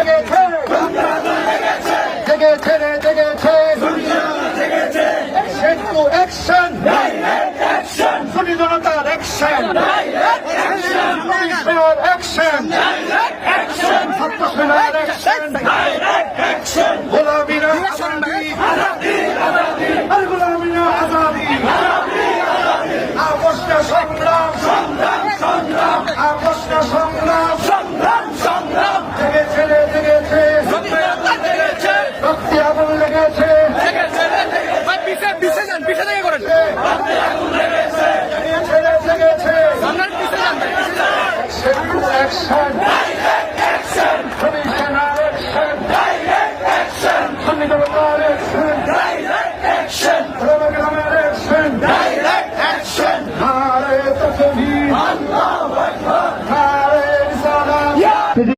জেগেছে জেগেছে রে জেগেছে অ্যাকশন টু অ্যাকশন সুনি জনতার অ্যাকশন পুলিশের অ্যাকশন ছাত্র সেনার অ্যাকশন গোলামীরা আজাদি আর গোলামীরা আজাদি আপোষটা সংগ্রাম আপোষটা সংগ্রাম